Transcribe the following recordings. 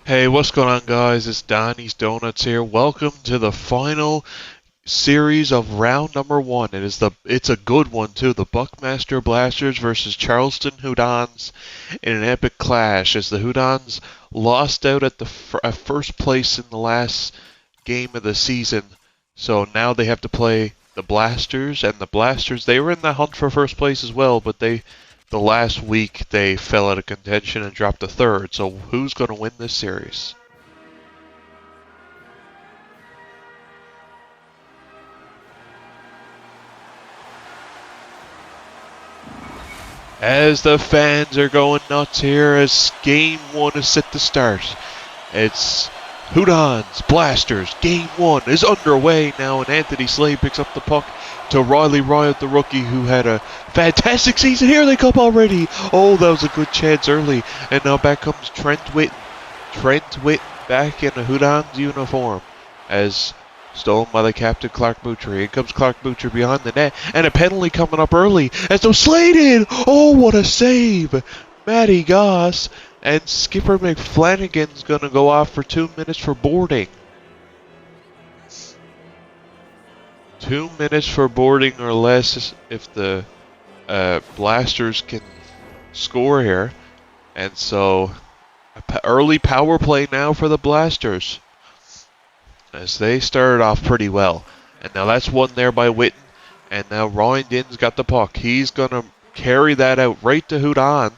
Hey, what's going on, guys? It's Donnie's Donuts here. Welcome to the final series of round number one. It's a good one too. The Buckmaster Blasters versus Charleston Hudons in an epic clash, as the Hudons lost out at first place in the last game of the season. So now they have to play the Blasters, and the Blasters, they were in the hunt for first place as well, but the last week they fell out of contention and dropped to third. So who's going to win this series? As the fans are going nuts here, as game one is set to start. It's Hudons Blasters. Game one is underway now, and Anthony Slade picks up the puck to Riley Riot, the rookie, who had a fantastic season. Here they come already. Oh, that was a good chance early. And now back comes Trent Whitten. Trent Whitten back in a Hudons uniform, as stolen by the captain, Clark Butcher. In comes Clark Butcher behind the net, and a penalty coming up early as though Slade in. Oh, what a save! Matty Goss, and Skipper McFlanagan's going to go off for 2 minutes for boarding. 2 minutes for boarding or less if the Blasters can score here. And so, early power play now for the Blasters, as they started off pretty well. And now that's one there by Whitten. And now Ryan Din's got the puck. He's going to carry that out right to Hudon.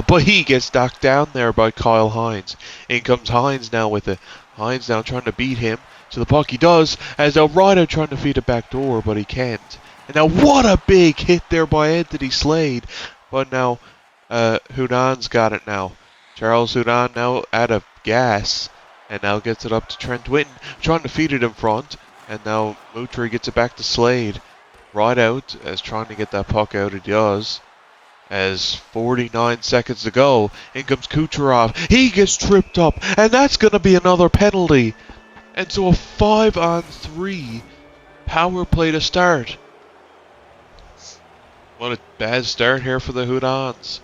But he gets knocked down there by Kyle Hines. In comes Hines now with it. Hines now trying to beat him to the puck. He does, as now Ryder trying to feed it back door, but he can't. And now what a big hit there by Anthony Slade. But now Hudon's got it now. Charles Hudon now out of gas. And now gets it up to Trent Whitten, trying to feed it in front. And now Mutri gets it back to Slade. Right out, as trying to get that puck out, he does. As 49 seconds to go, in comes Kucherov. He gets tripped up, and that's going to be another penalty. And so a 5-on-3 power play to start. What a bad start here for the Hudons.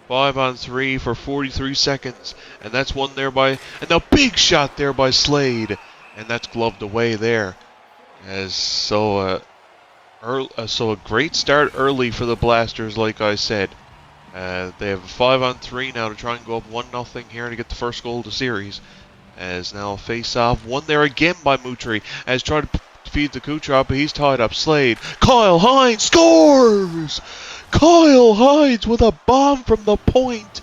5-on-3 for 43 seconds, and that's one there by, and now big shot there by Slade, and that's gloved away there. As so a great start early for the Blasters, like I said. They have a 5-on-3 now to try and go up 1-0 here to get the first goal of the series. As now face-off, one there again by Mutri, as trying to feed the Kucherov, but he's tied up. Slade, Kyle Hines scores! Kyle Hines with a bomb from the point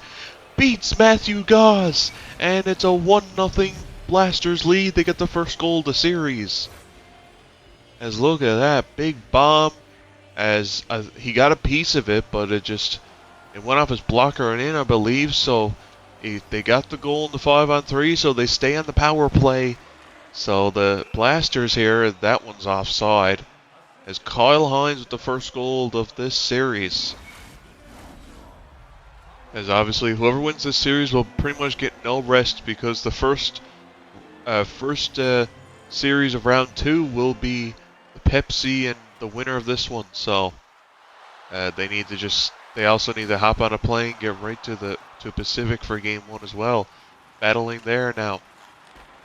beats Matthew Goss, and it's a 1-0 Blasters lead. They get the first goal of the series. As look at that big bomb, as he got a piece of it, but it went off his blocker and in, I believe. So they got the goal in the 5-on-3, so they stay on the power play. So the Blasters here, that one's offside. As Kyle Hines with the first goal of this series. As obviously whoever wins this series will pretty much get no rest, because the first series of round 2 will be the Pepsi and the winner of this one. So they also need to hop on a plane, get right to Pacific for game 1 as well. Battling there now.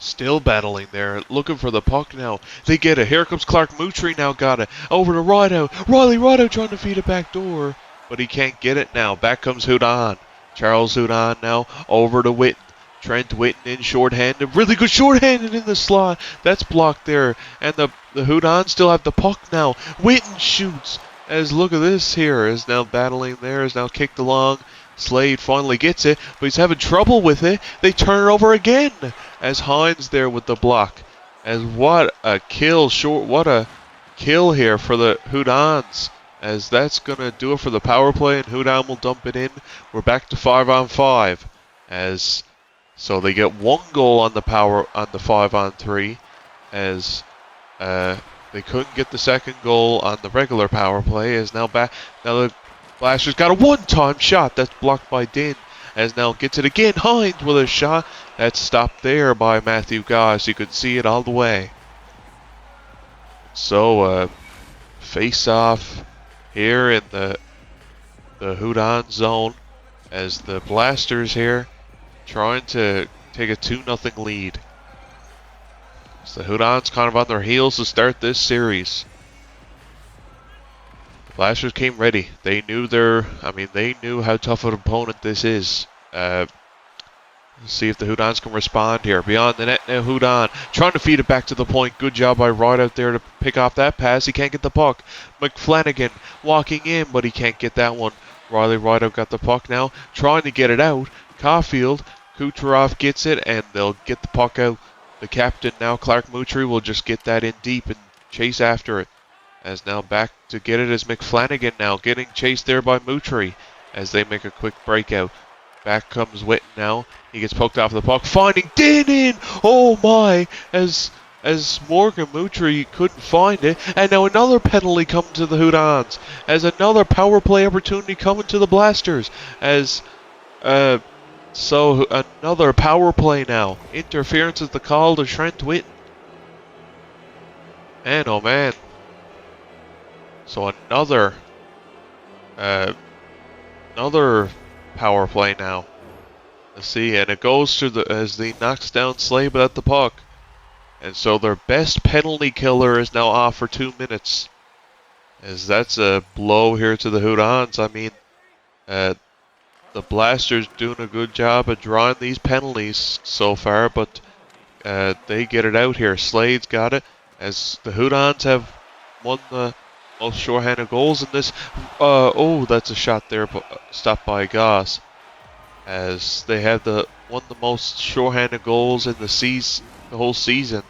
Still battling there, looking for the puck now. They get it. Here comes Clark Mutri now, got it. Over to Rido. Riley Rido trying to feed it back door, but he can't get it now. Back comes Hudon. Charles Hudon now over to Whitten. Trent Whitten in shorthanded. Really good shorthanded in the slot. That's blocked there. And the Hudon still have the puck now. Whitten shoots. As look at this here. Is now battling there. Is now kicked along. Slade finally gets it, but he's having trouble with it. They turn it over again, as Hines there with the block. As what a kill here for the Hudons, as that's going to do it for the power play, and Hudon will dump it in. We're back to 5-on-5, as so they get one goal on the 5-on-3, as they couldn't get the second goal on the regular power play. As now the Blasters got a one-time shot that's blocked by Din, as now gets it again. Hines with a shot that's stopped there by Matthew Goss. You could see it all the way. So face-off here in the Hudon zone, as the Blasters here trying to take a 2-0 lead. So the Hudons kind of on their heels to start this series. The Blasters came ready. They knew they knew how tough an opponent this is. Let's see if the Hudons can respond here. Beyond the net now, Hudon trying to feed it back to the point. Good job by Wright out there to pick off that pass. He can't get the puck. McFlanagan walking in, but he can't get that one. Riley Rideout got the puck now, trying to get it out. Caulfield, Kucherov gets it, and they'll get the puck out. The captain now, Clark Moutry, will just get that in deep and chase after it. As now back to get it is McFlanagan now, getting chased there by Moutry as they make a quick breakout. Back comes Witten now. He gets poked off the puck, finding Dinnan! Oh my! As Morgan Moutry couldn't find it. And now another penalty coming to the Hudons. As another power play opportunity coming to the Blasters. So another power play now. Interference is the call to Trent Witten. And oh man. So another power play now. Let's see, and it goes to as he knocks down Slade at the puck. And so their best penalty killer is now off for 2 minutes. As that's a blow here to the Hudons. I mean, the Blasters doing a good job of drawing these penalties so far, but they get it out here. Slade's got it, as the Hudons have won the most shorthanded goals in this. Oh, that's a shot there, but stopped by Goss. As they have won the most shorthanded goals in the whole season.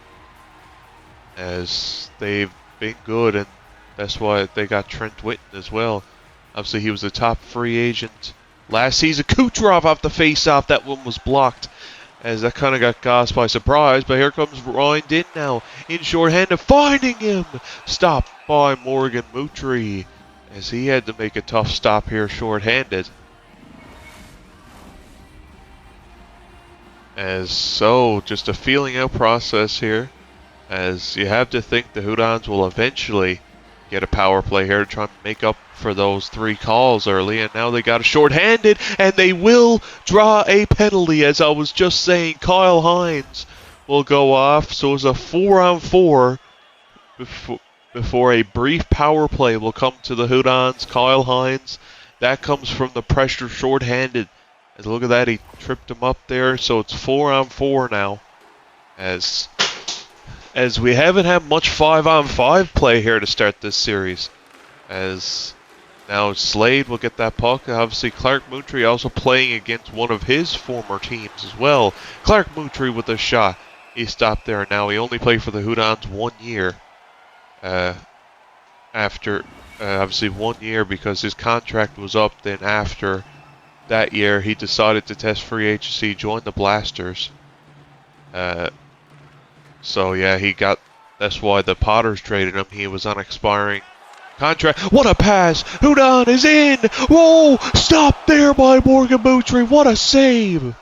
As they've been good, and that's why they got Trent Witten as well. Obviously, he was a top free agent last season. Kucherov off the face-off. That one was blocked, as that kind of got Goss by surprise. But here comes Ryan Din now, in shorthanded, finding him. Stopped by Morgan Moutry, as he had to make a tough stop here shorthanded. As so, just a feeling out process here, as you have to think the Hudons will eventually get a power play here to try and make up for those 3 calls early, and now they got a shorthanded, and they will draw a penalty. As I was just saying, Kyle Hines will go off, so it's a 4-on-4 before a brief power play will come to the Hudons. Kyle Hines, that comes from the pressure shorthanded. As look at that, he tripped him up there, so it's 4-on-4 now. As we haven't had much 5-on-5 play here to start this series. As now Slade will get that puck. Obviously, Clark Moutry also playing against one of his former teams as well. Clark Moutry with a shot. He stopped there. Now he only played for the Hudons 1 year. After obviously 1 year because his contract was up. Then after that year, he decided to test free agency, join the Blasters. So yeah, that's why the Potters traded him. He was on expiring contract. What a pass! Hudon is in! Whoa! Stop there by Morgan Moutry. What a save!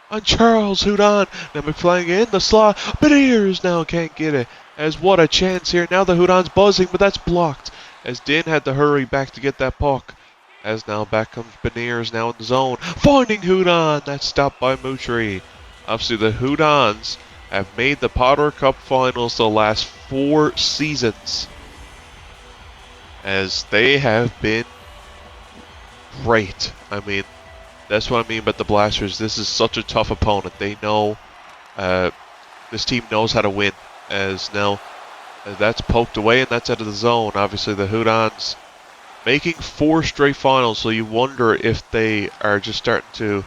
On Charles Hudon. Now McFlanagan in the slot. Beniers now can't get it. As what a chance here. Now the Hudon's buzzing, but that's blocked. As Din had to hurry back to get that puck. As now back comes Beniers now in the zone. Finding Hudon. That's stopped by Moutry. Obviously the Hudons have made the Potter Cup Finals the last 4 seasons. As they have been great. I mean, that's what I mean about the Blasters. This is such a tough opponent. They know, this team knows how to win. As now, that's poked away and that's out of the zone. Obviously the Hudons making 4 straight finals, so you wonder if they are just starting to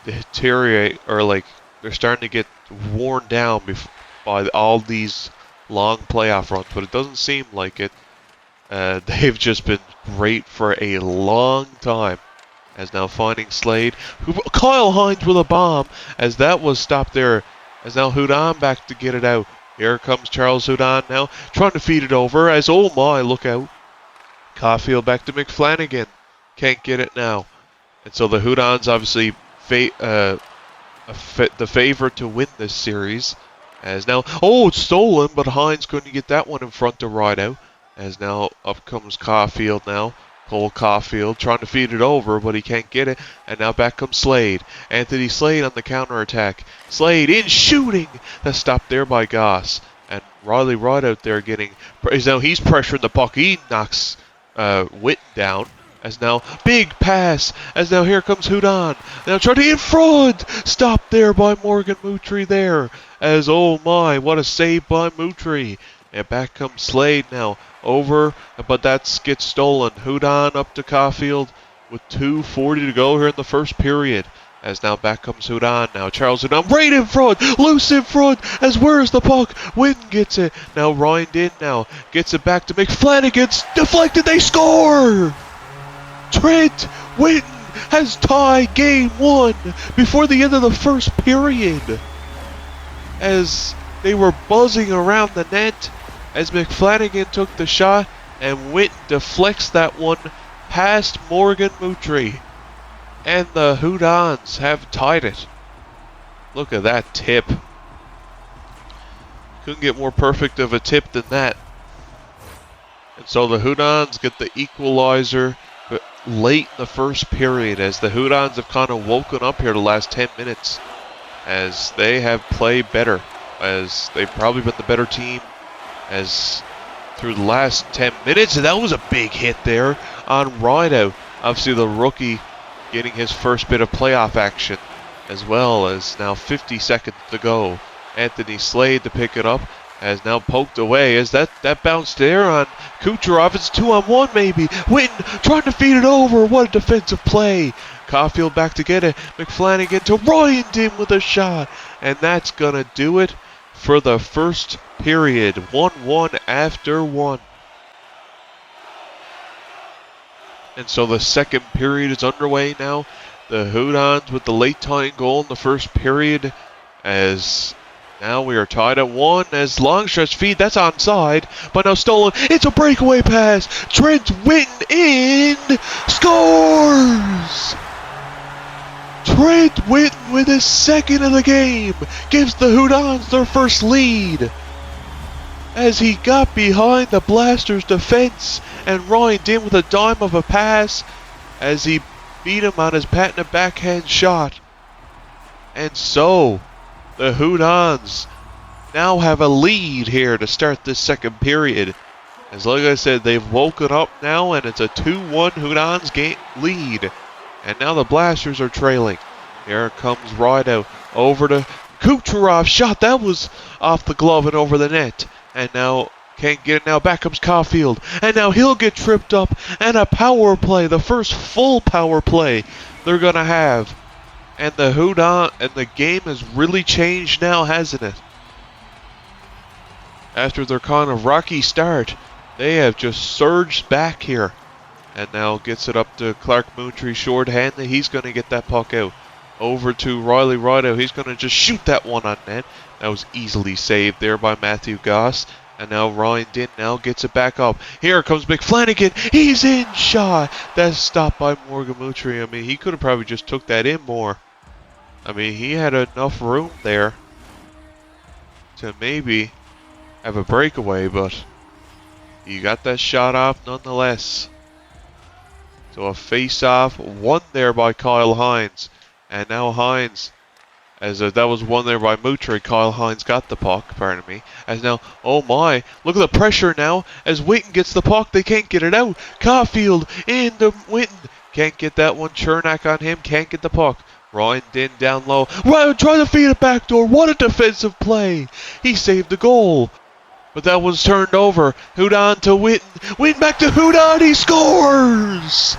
deteriorate, or like they're starting to get worn down by all these long playoff runs, but it doesn't seem like it. They've just been great for a long time. As now finding Slade, Kyle Hines with a bomb, as that was stopped there. As now Hudon back to get it out. Here comes Charles Hudon now, trying to feed it over, as oh my, look out. Caulfield back to McFlanagan. Can't get it now. And so the Hudons obviously the favorite to win this series. As now, oh, it's stolen, but Hines couldn't get that one in front to Rideout. As now up comes Caulfield now. Cole Caulfield trying to feed it over, but he can't get it. And now back comes Slade. Anthony Slade on the counterattack. Slade in shooting. That's stopped there by Goss. And Riley Rod out there getting... Now he's pressuring the puck. He knocks Witten down. As now, big pass. As now here comes Hudon. Now trying to in front. Stopped there by Morgan Moutry there. As oh my, what a save by Moutry. And back comes Slade now. Over, but that gets stolen. Hudon up to Caulfield with 2:40 to go here in the first period. As now back comes Hudon. Now Charles Hudon right in front. Loose in front. As where's the puck? Witten gets it. Now Ryan in now. Gets it back to McFlanagan. Deflected. They score! Trent Witten has tied game 1 before the end of the first period. As they were buzzing around the net. As McFlanagan took the shot and Witten deflects that one past Morgan Moutry. And the Hudons have tied it. Look at that tip. Couldn't get more perfect of a tip than that. And so the Hudons get the equalizer late in the first period as the Hudons have kind of woken up here the last 10 minutes. As they have played better. As they've probably been the better team. As through the last 10 minutes, and that was a big hit there on Rideout. Obviously the rookie getting his first bit of playoff action, as well as now 50 seconds to go. Anthony Slade to pick it up, as now poked away, as that bounced there on Kucherov. It's 2-on-1 maybe. Witten trying to feed it over. What a defensive play. Caulfield back to get it. McFlanagan to Ryan Dim with a shot, and that's gonna do it for the first period. 1-1 after 1. And so the second period is underway now. The Hudons with the late tying goal in the first period. As now we are tied at 1. As long stretch feed, that's onside. But now stolen. It's a breakaway pass. Trent Witten in. Scores! Trent Witten with his second of the game gives the Hudons their first lead. As he got behind the Blasters' defense and Ryan Dim with a dime of a pass as he beat him on his patented backhand shot. And so the Hudons now have a lead here to start this second period. As like I said, they've woken up now and it's a 2-1 Hudons game lead. And now the Blasters are trailing. Here comes Rideout over to Kucherov. Shot that was off the glove and over the net. And now can't get it now. Back comes Caulfield. And now he'll get tripped up. And a power play. The first full power play they're going to have. And the Hudon and the game has really changed now, hasn't it? After their kind of rocky start, they have just surged back here. And now gets it up to Clark Moutry shorthanded. He's going to get that puck out. Over to Riley Rideout. He's going to just shoot that one on net. That was easily saved there by Matthew Goss. And now Ryan Din now gets it back up. Here comes McFlanagan. He's in shot. That's stopped by Morgan Moutry. I mean, he could have probably just took that in more. I mean, he had enough room there to maybe have a breakaway, but he got that shot off nonetheless. So a face-off, won there by Kyle Hines. And now Hines, as that was won there by Moutry, Kyle Hines got the puck, pardon me. As now, oh my, look at the pressure now. As Witten gets the puck, they can't get it out. Caulfield into Witten. Can't get that one. Chernak on him, can't get the puck. Ryan Din down low. Ryan trying to feed it backdoor. What a defensive play. He saved the goal. But that one's turned over. Hudon to Witten. Witten back to Hudon. He scores!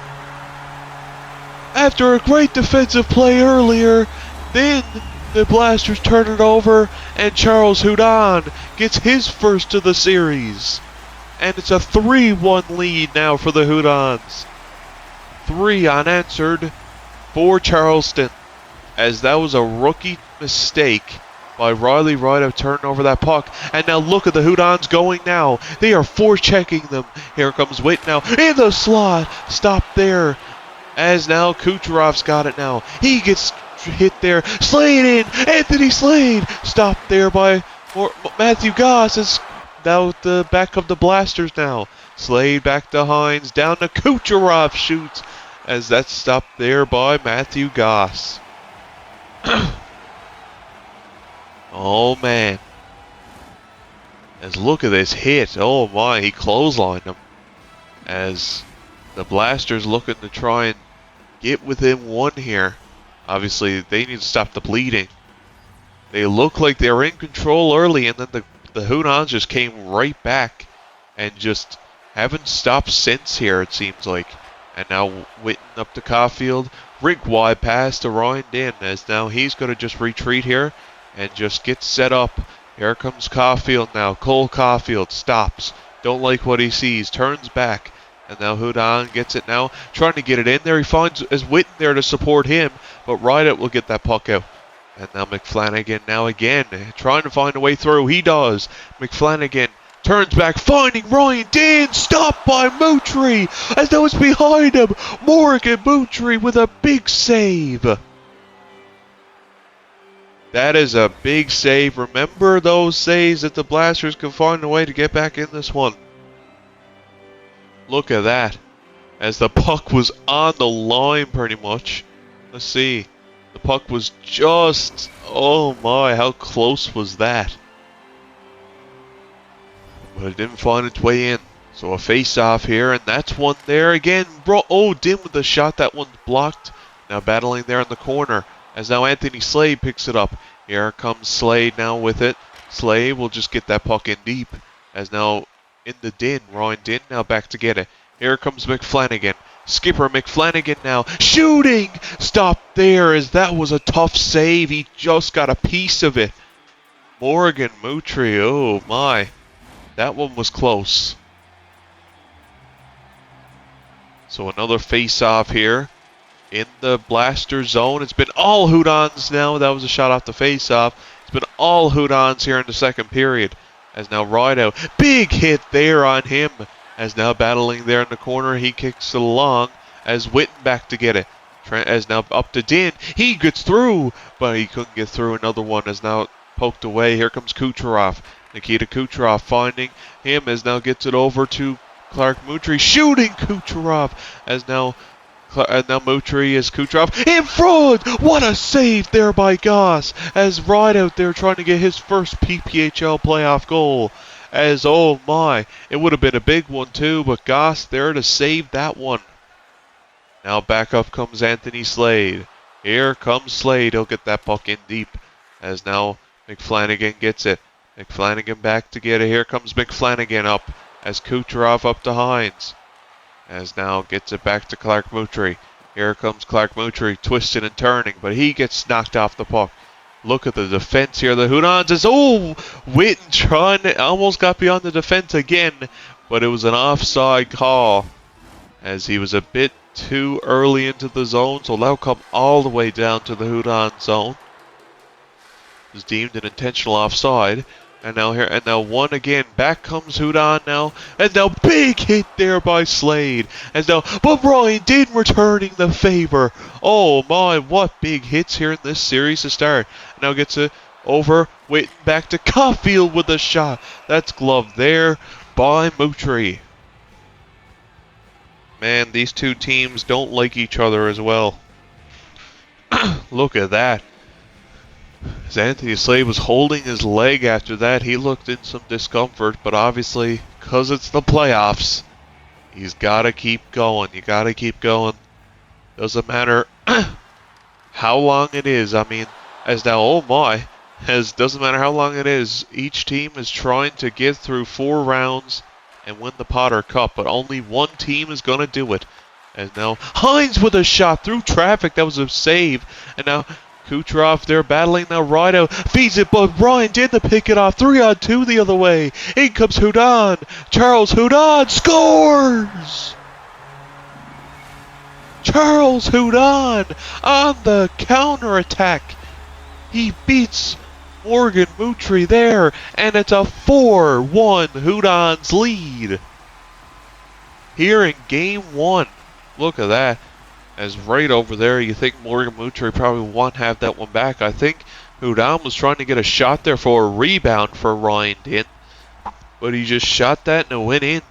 After a great defensive play earlier, then the Blasters turn it over and Charles Hudon gets his first of the series. And it's a 3-1 lead now for the Hudons. 3 unanswered for Charleston, as that was a rookie mistake by Riley Rideout turning over that puck. And now look at the Hudons going now. They are forechecking them. Here comes Witt now in the slot. Stop there. As now Kucherov's got it now. He gets hit there. Slade in. Anthony Slade. Stopped there by Matthew Goss. Is now the back of the Blasters now. Slade back to Hines. Down to Kucherov. Shoots. As that's stopped there by Matthew Goss. Oh, man. As look at this hit. Oh, my. He clotheslined him. As the Blasters looking to try and get within one here. Obviously, they need to stop the bleeding. They look like they were in control early, and then the Hudons just came right back and just haven't stopped since here, it seems like. And now Witten up to Caulfield. Rink wide pass to Ryan Din, as now he's going to just retreat here and just get set up. Here comes Caulfield now. Cole Caulfield stops. Don't like what he sees. Turns back. And now Hudon gets it now. Trying to get it in there. He finds as Witten there to support him. But Rideout will get that puck out. And now McFlanagan now again. Trying to find a way through. He does. McFlanagan turns back. Finding Ryan Din. Stopped by Moutry. As that was behind him. Morgan Moutry with a big save. That is a big save. Remember those saves that the Blasters can find a way to get back in this one. Look at that. As the puck was on the line pretty much. Let's see. The puck was just... Oh my, how close was that? But it didn't find its way in. So a face-off here, and that's one there again. Oh, Dim with the shot. That one's blocked. Now battling there in the corner. As now Anthony Slade picks it up. Here comes Slade now with it. Slade will just get that puck in deep. As now in the Din. Ryan Din now back to get it. Here comes McFlanagan. Skipper McFlanagan now. Shooting! Stop there as that was a tough save. He just got a piece of it. Morgan Moutry. Oh my. That one was close. So another face-off here. In the Blaster zone. It's been all Hudons now. That was a shot off the face-off. It's been all Hudons here in the second period. As now Rideout. Big hit there on him. As now battling there in the corner. He kicks it along. As Witten back to get it. As now up to Din. He gets through. But he couldn't get through. Another one is now poked away. Here comes Kucherov. Nikita Kucherov finding him. As now gets it over to Clark Moutry. Shooting Kucherov. As now Moutry is Kucherov in front. What a save there by Goss. As Rideout there trying to get his first PPHL playoff goal. As oh my, it would have been a big one too, but Goss there to save that one. Now back up comes Anthony Slade. Here comes Slade. He'll get that puck in deep. As now McFlanagan gets it. McFlanagan back to get it. Here comes McFlanagan up. As Kucherov up to Hines. As now gets it back to Clark Moutry. Here comes Clark Moutry, twisting and turning, but he gets knocked off the puck. Look at the defense here. The Hudons is, oh, Witten trying to, almost got beyond the defense again, but it was an offside call as he was a bit too early into the zone, so that'll come all the way down to the Hudon zone. It was deemed an intentional offside. And now one again. Back comes Hudon now. And now big hit there by Slade. And now, but Ryan Din returning the favor. Oh my, what big hits here in this series to start. Now gets it over. Waiting back to Caulfield with a shot. That's gloved there by Moutry. Man, these two teams don't like each other as well. Look at that. As Anthony Slade was holding his leg after that, he looked in some discomfort, but obviously, because it's the playoffs, he's got to keep going. You got to keep going. Doesn't matter how long it is. I mean, as now, oh my, doesn't matter how long it is. Each team is trying to get through 4 rounds and win the Potter Cup, but only one team is going to do it. And now, Hines with a shot through traffic. That was a save. And now, Kucherov there battling now. Rideout feeds it, but Ryan did the pick it off. 3-on-2 the other way. In comes Hudon. Charles Hudon scores! Charles Hudon on the counterattack. He beats Morgan Moutry there, and it's a 4-1 Hudons lead. Here in game 1. Look at that. As right over there, you think Morgan Moutry probably won't have that one back. I think Hudon was trying to get a shot there for a rebound for Ryan Din. But he just shot that and it went in.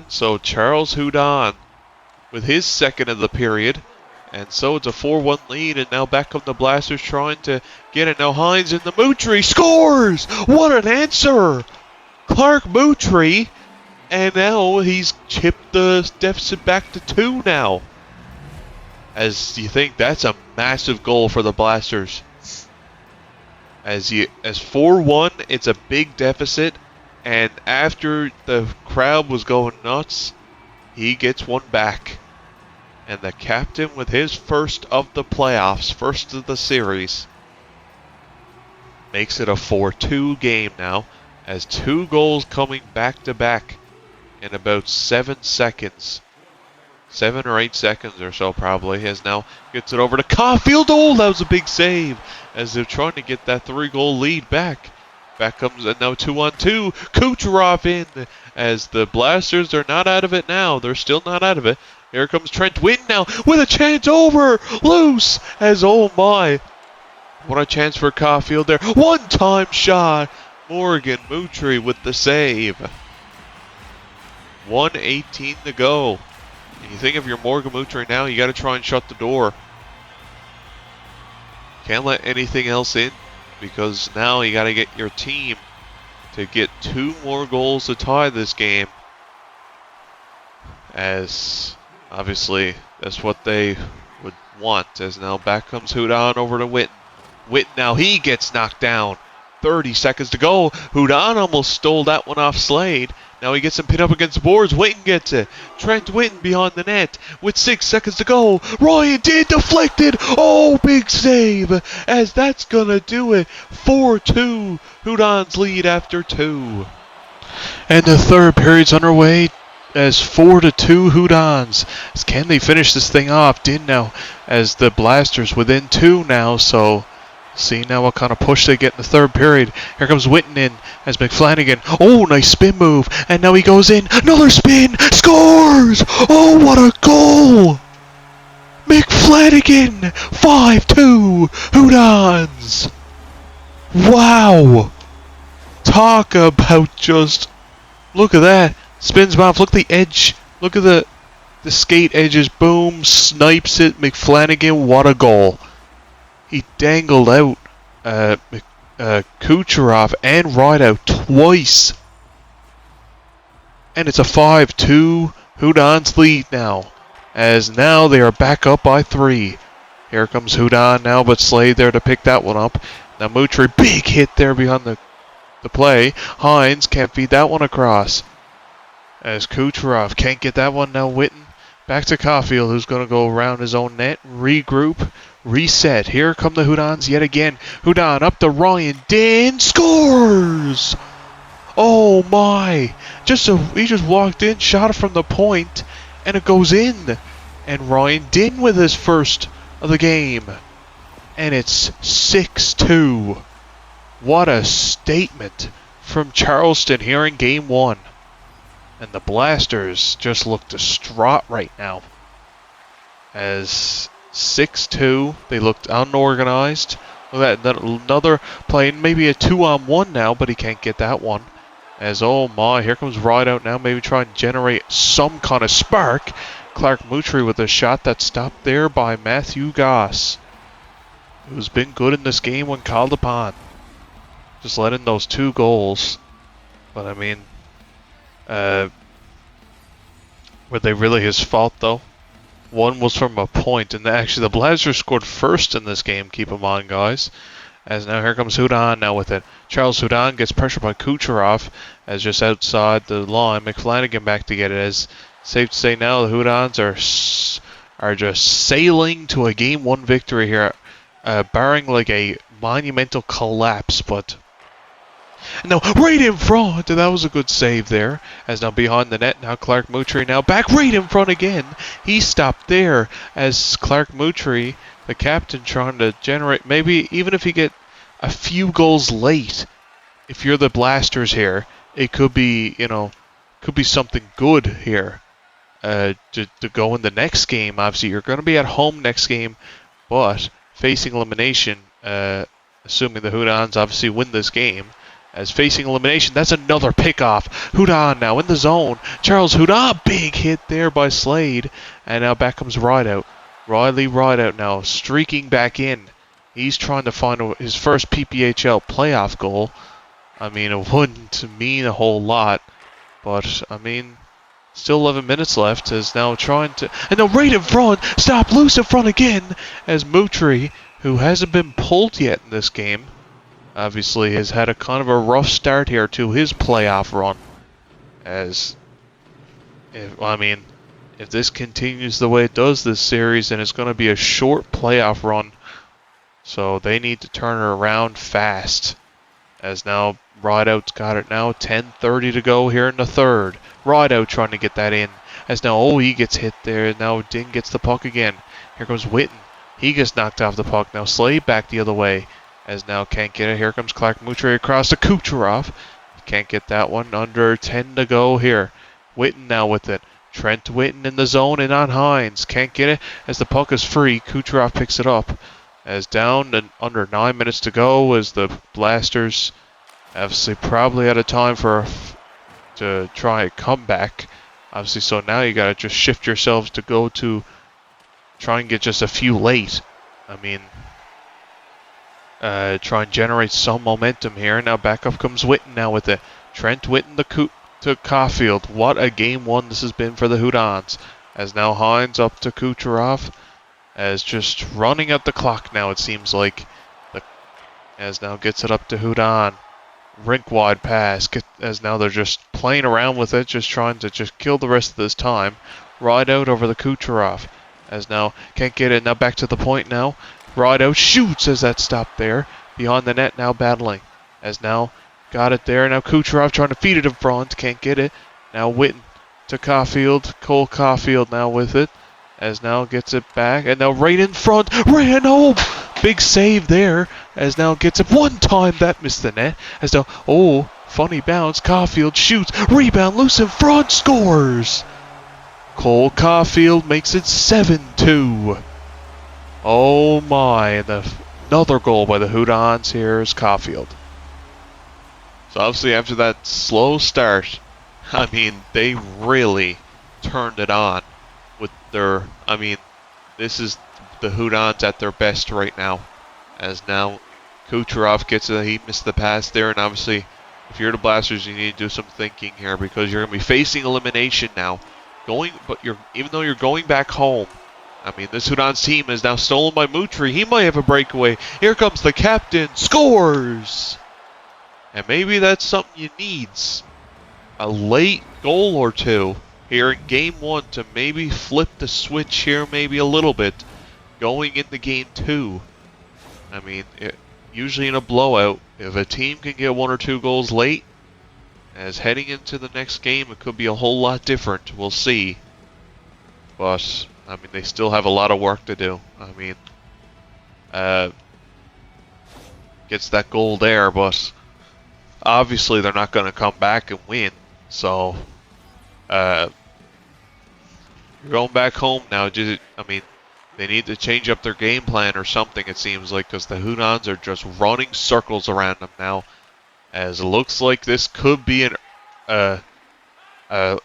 So Charles Hudon with his second of the period. And so it's a 4-1 lead, and now back come the Blasters trying to get it. Now Hines in the Moutry scores! What an answer! Clark Moutry, and now he's chipped the deficit back to 2 now. As you think that's a massive goal for the Blasters. As 4-1, it's a big deficit, and after the crowd was going nuts, he gets one back. And the captain with his first of the playoffs, first of the series, makes it a 4-2 game now, as 2 goals coming back to back in about 7 seconds. 7 or 8 seconds or so probably, as now gets it over to Caulfield. Oh, that was a big save, as they're trying to get that 3-goal lead back. Back comes, and now 2-on-2, Kucherov in, as the Blasters are not out of it now. They're still not out of it. Here comes Trent Whitten now with a chance over, loose, as oh my. What a chance for Caulfield there. One-time shot. Morgan Moutry with the save. 1:18 to go. And you think if you're Morgan Moutry now, you got to try and shut the door. Can't let anything else in, because now you got to get your team to get 2 more goals to tie this game. As obviously that's what they would want, as now back comes Hudon over to Whitten. Whitten now, he gets knocked down. 30 seconds to go. Hudon almost stole that one off Slade. Now he gets him pinned up against the boards. Whitten gets it. Trent Whitten behind the net with 6 seconds to go. Ryan did deflected. Oh, big save, as that's going to do it. 4-2. Hudon's lead after 2. And the third period's underway, as 4-2 Hudons. Can they finish this thing off? Didn't now, as the Blasters within 2 now, so see now what kind of push they get in the third period. Here comes Whitten in as McFlanagan. Oh, nice spin move. And now he goes in. Another spin. Scores! Oh, what a goal! McFlanagan! 5-2 Hudons! Wow! Talk about just... Look at that. Spins off. Look at the edge. Look at the skate edges. Boom. Snipes it. McFlanagan. What a goal. He dangled out Kucherov and Rideout twice. And it's a 5-2 Hudon's lead now, as now they are back up by 3. Here comes Hudon now, but Slade there to pick that one up. Now Moutry, big hit there behind the play. Hines can't feed that one across, as Kucherov can't get that one. Now Whitten back to Caulfield, who's going to go around his own net, regroup, reset. Here come the Hudons yet again. Hudon up to Ryan. Din scores! Oh my! He just walked in, shot it from the point, and it goes in. And Ryan Din with his first of the game. And it's 6-2. What a statement from Charleston here in Game 1. And the Blasters just look distraught right now. As 6-2, they looked unorganized. Look at that, another play, maybe a 2-on-1 now, but he can't get that one. As oh my, here comes Rideout now, maybe try and generate some kind of spark. Clark Moutry with a shot that's stopped there by Matthew Goss, who's been good in this game when called upon. Just let in those 2 goals. But I mean, were they really his fault though? One was from a point, and actually the Blasters scored first in this game, keep in mind, guys. As now here comes Hudon now with it. Charles Hudon gets pressured by Kucherov, as just outside the line. McFlanagan back to get it. As safe to say now the Hudons are just sailing to a Game 1 victory here, barring like a monumental collapse, but... Now right in front, that was a good save there. As now behind the net, now Clark Moutry now back right in front again. He stopped there, as Clark Moutry, the captain, trying to generate, maybe even if he get a few goals late, if you're the Blasters here, it could be, could be something good here to go in the next game. Obviously you're going to be at home next game, but facing elimination, assuming the Hudons obviously win this game, as facing elimination. That's another pickoff. Hudon now in the zone. Charles Hudon, big hit there by Slade. And now back comes Rideout. Riley Rideout now streaking back in. He's trying to find his first PPHL playoff goal. I mean, it wouldn't mean a whole lot. But, I mean, still 11 minutes left. Is now trying to... And now right in front. Stop loose in front again. As Moutry, who hasn't been pulled yet in this game, obviously has had a kind of a rough start here to his playoff run. As, if this continues the way it does this series, then it's going to be a short playoff run. So they need to turn it around fast. As now Rideout's got it now. 10:30 to go here in the third. Rideout trying to get that in. As now, he gets hit there. Now Ding gets the puck again. Here comes Witten. He gets knocked off the puck. Now Slade back the other way. As now can't get it. Here comes Clark Moutry across to Kucherov. Can't get that one. Under 10 to go here. Witten now with it. Trent Witten in the zone and on Hines. Can't get it as the puck is free. Kucherov picks it up. As down and under 9 minutes to go as the Blasters obviously probably out of time to try a comeback. Obviously, so now you got to just shift yourselves to go to try and get just a few late. I mean, try and generate some momentum here. Now back up comes Witten now with it. Trent Witten to Caulfield. What a game one this has been for the Hudons. As now Hines up to Kucherov. As just running up the clock now, it seems like. As now gets it up to Hudon. Rink wide pass. As now they're just playing around with it, just trying to just kill the rest of this time. Rideout over the Kucherov. As now can't get it. Now back to the point now. Rideout shoots as that stopped there. Behind the net now battling. As now got it there. Now Kucherov trying to feed it in front. Can't get it. Now Witten to Caulfield. Cole Caulfield now with it. As now gets it back. And now right in front. Ran home. Big save there. As now gets it one time. That missed the net. As now, funny bounce. Caulfield shoots. Rebound loose in front. Scores. Cole Caulfield makes it 7-2. Oh my. And another goal by the Hudons. Here's Caulfield. So obviously after that slow start, I mean, they really turned it on with their, this is the Hudons at their best right now. As now Kucherov gets it, he missed the pass there, and obviously if you're the Blasters, you need to do some thinking here because you're going to be facing elimination now. Even though you're going back home, this Hudons team is now stolen by Moutry. He might have a breakaway. Here comes the captain, scores! And maybe that's something you need. A late goal or two here in game one to maybe flip the switch here maybe a little bit going into game two. Usually in a blowout, if a team can get one or two goals late, as heading into the next game, it could be a whole lot different. We'll see. But, they still have a lot of work to do. Gets that goal there, but obviously they're not going to come back and win. So, you're going back home now. They need to change up their game plan or something, it seems like, because the Hudons are just running circles around them now. As it looks like this could be an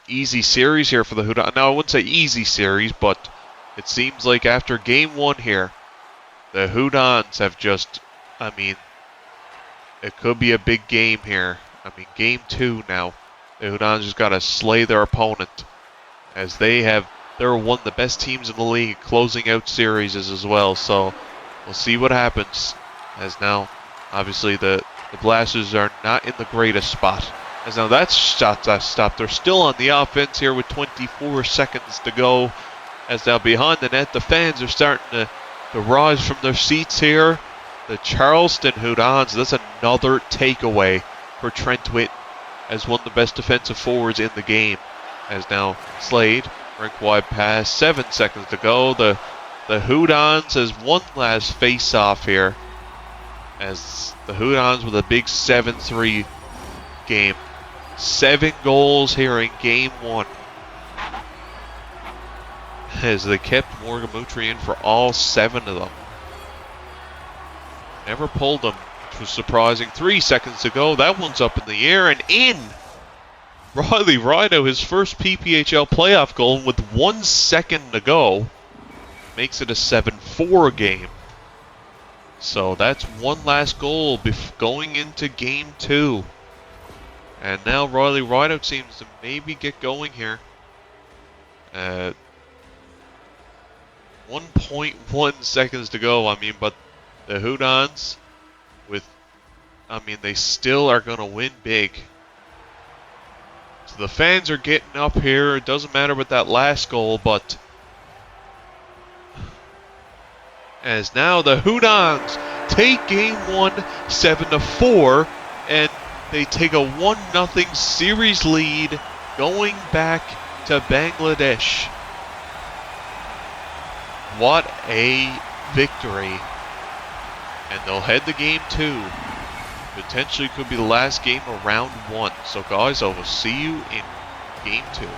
easy series here for the Hudons. Now, I wouldn't say easy series, but it seems like after game one here, the Hudons have just, it could be a big game here. Game two now. The Hudons just got to slay their opponent, as they're one of the best teams in the league, closing out series as well. So we'll see what happens. As now, obviously the Blasters are not in the greatest spot. As now that shot stopped. They're still on the offense here with 24 seconds to go. As now behind the net, the fans are starting to rise from their seats here. The Charleston Hudons, that's another takeaway for Trent Witten as one of the best defensive forwards in the game. As now Slade, rink wide pass, 7 seconds to go. The Hudons has one last face-off here. As the Hudons with a big 7-3 game. 7 goals here in game one. As they kept Morgan Moutry in for all 7 of them. Never pulled him which was surprising. 3 seconds to go. That one's up in the air and in. Riley Rideout, his first PPHL playoff goal with 1 second to go. Makes it a 7-4 game. So that's one last goal going into game 2. And now Riley Rideout seems to maybe get going here. 1.1 seconds to go. I mean, but the Hudons, they still are going to win big. So the fans are getting up here. It doesn't matter about that last goal, but as now the Hudons take game 1 7-4, and they take a 1-0 series lead going back to Bangladesh. What a victory. And they'll head to game 2. Potentially could be the last game of round 1. So guys, I will see you in game 2.